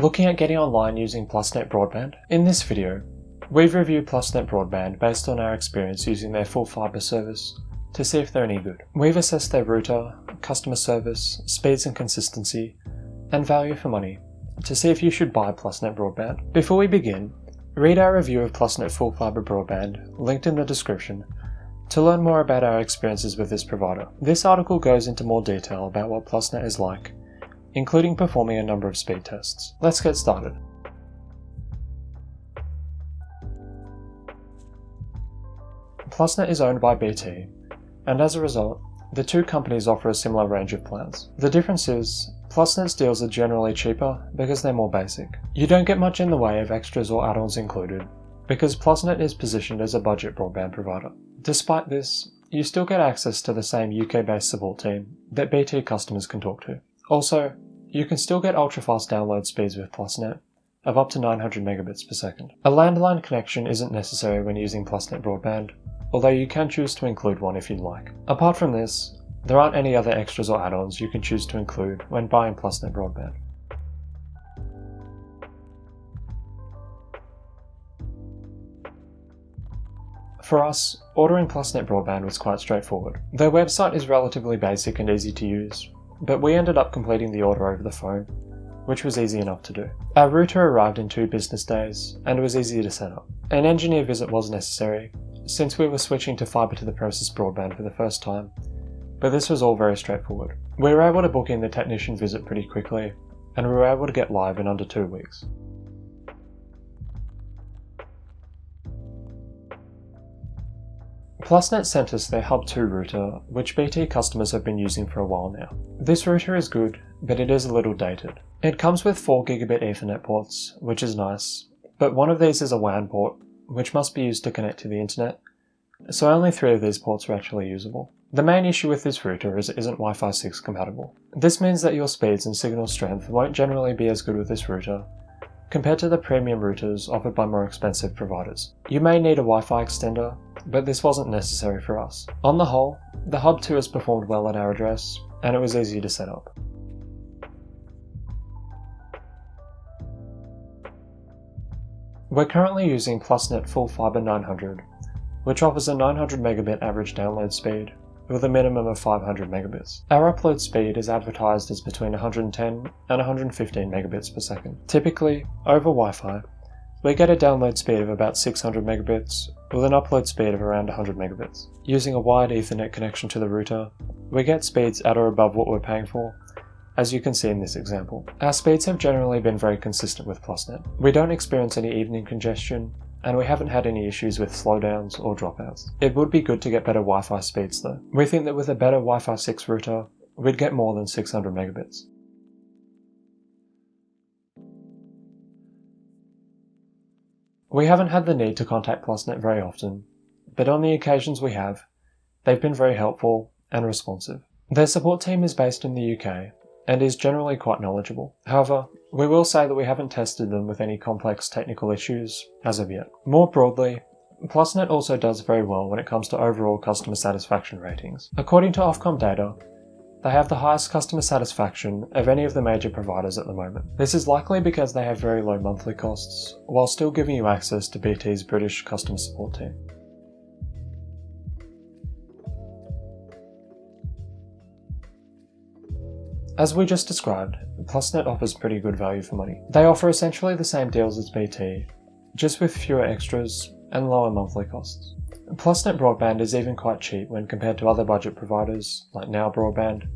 Looking at getting online using Plusnet Broadband? In this video, we've reviewed Plusnet Broadband based on our experience using their full fibre service to see if they're any good. We've assessed their router, customer service, speeds and consistency, and value for money to see if you should buy Plusnet Broadband. Before we begin, read our review of Plusnet Full Fibre Broadband, linked in the description, to learn more about our experiences with this provider. This article goes into more detail about what Plusnet is like, including performing a number of speed tests. Let's get started. Plusnet is owned by BT, and as a result, the two companies offer a similar range of plans. The difference is, Plusnet's deals are generally cheaper because they're more basic. You don't get much in the way of extras or add-ons included, because Plusnet is positioned as a budget broadband provider. Despite this, you still get access to the same UK-based support team that BT customers can talk to. Also, you can still get ultra-fast download speeds with Plusnet of up to 900 megabits per second. A landline connection isn't necessary when using Plusnet Broadband, although you can choose to include one if you'd like. Apart from this, there aren't any other extras or add-ons you can choose to include when buying Plusnet Broadband. For us, ordering Plusnet Broadband was quite straightforward. Their website is relatively basic and easy to use, but we ended up completing the order over the phone, which was easy enough to do. Our router arrived in 2 business days, and it was easy to set up. An engineer visit was necessary, since we were switching to fibre to the premises broadband for the first time, but this was all very straightforward. We were able to book in the technician visit pretty quickly, and we were able to get live in under 2 weeks. Plusnet sent us their Hub 2 router, which BT customers have been using for a while now. This router is good, but it is a little dated. It comes with 4 gigabit Ethernet ports, which is nice, but one of these is a WAN port, which must be used to connect to the internet, so only 3 of these ports are actually usable. The main issue with this router is it isn't Wi-Fi 6 compatible. This means that your speeds and signal strength won't generally be as good with this router compared to the premium routers offered by more expensive providers. You may need a Wi-Fi extender, but this wasn't necessary for us. On the whole, the Hub 2 has performed well at our address, and it was easy to set up. We're currently using Plusnet Full Fibre 900, which offers a 900 megabit average download speed with a minimum of 500 megabits. Our upload speed is advertised as between 110 and 115 megabits per second. Typically, over Wi-Fi, we get a download speed of about 600 megabits with an upload speed of around 100 megabits. Using a wired Ethernet connection to the router, we get speeds at or above what we're paying for, as you can see in this example. Our speeds have generally been very consistent with Plusnet. We don't experience any evening congestion, and we haven't had any issues with slowdowns or dropouts. It would be good to get better Wi-Fi speeds though. We think that with a better Wi-Fi 6 router, we'd get more than 600 megabits. We haven't had the need to contact Plusnet very often, but on the occasions we have, they've been very helpful and responsive. Their support team is based in the UK, and is generally quite knowledgeable. However, we will say that we haven't tested them with any complex technical issues as of yet. More broadly, Plusnet also does very well when it comes to overall customer satisfaction ratings. According to Ofcom data, they have the highest customer satisfaction of any of the major providers at the moment. This is likely because they have very low monthly costs, while still giving you access to BT's British customer support team. As we just described, Plusnet offers pretty good value for money. They offer essentially the same deals as BT, just with fewer extras and lower monthly costs. Plusnet Broadband is even quite cheap when compared to other budget providers like NOW Broadband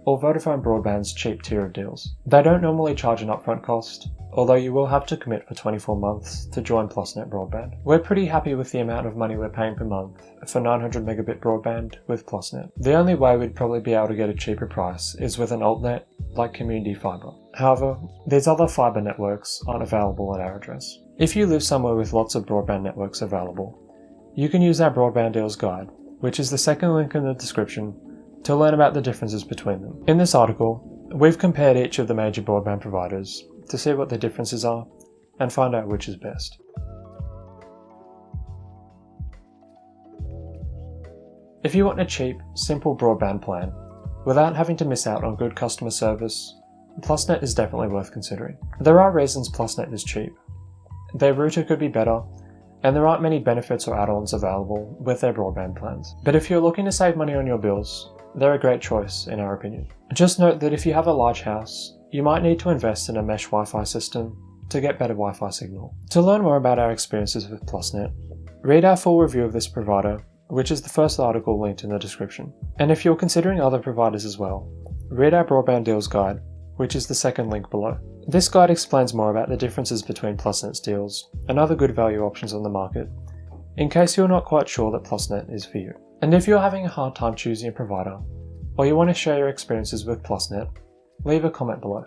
or Vodafone Broadband's cheap tier of deals. They don't normally charge an upfront cost, although you will have to commit for 24 months to join Plusnet Broadband. We're pretty happy with the amount of money we're paying per month for 900 megabit broadband with Plusnet. The only way we'd probably be able to get a cheaper price is with an altnet like Community Fibre. However, these other fibre networks aren't available at our address. If you live somewhere with lots of broadband networks available, you can use our broadband deals guide, which is the second link in the description, to learn about the differences between them. In this article, we've compared each of the major broadband providers to see what the differences are and find out which is best. If you want a cheap, simple broadband plan without having to miss out on good customer service Plusnet is definitely worth considering. There are reasons Plusnet is cheap. Their router could be better, and there aren't many benefits or add-ons available with their broadband plans. But if you're looking to save money on your bills, they're a great choice in our opinion. Just note that if you have a large house, you might need to invest in a mesh Wi-Fi system to get better Wi-Fi signal. To learn more about our experiences with Plusnet, read our full review of this provider, which is the first article linked in the description. And if you're considering other providers as well, read our broadband deals guide, which is the second link below. This guide explains more about the differences between Plusnet's deals and other good value options on the market, in case you're not quite sure that Plusnet is for you. And if you're having a hard time choosing a provider, or you want to share your experiences with Plusnet, leave a comment below.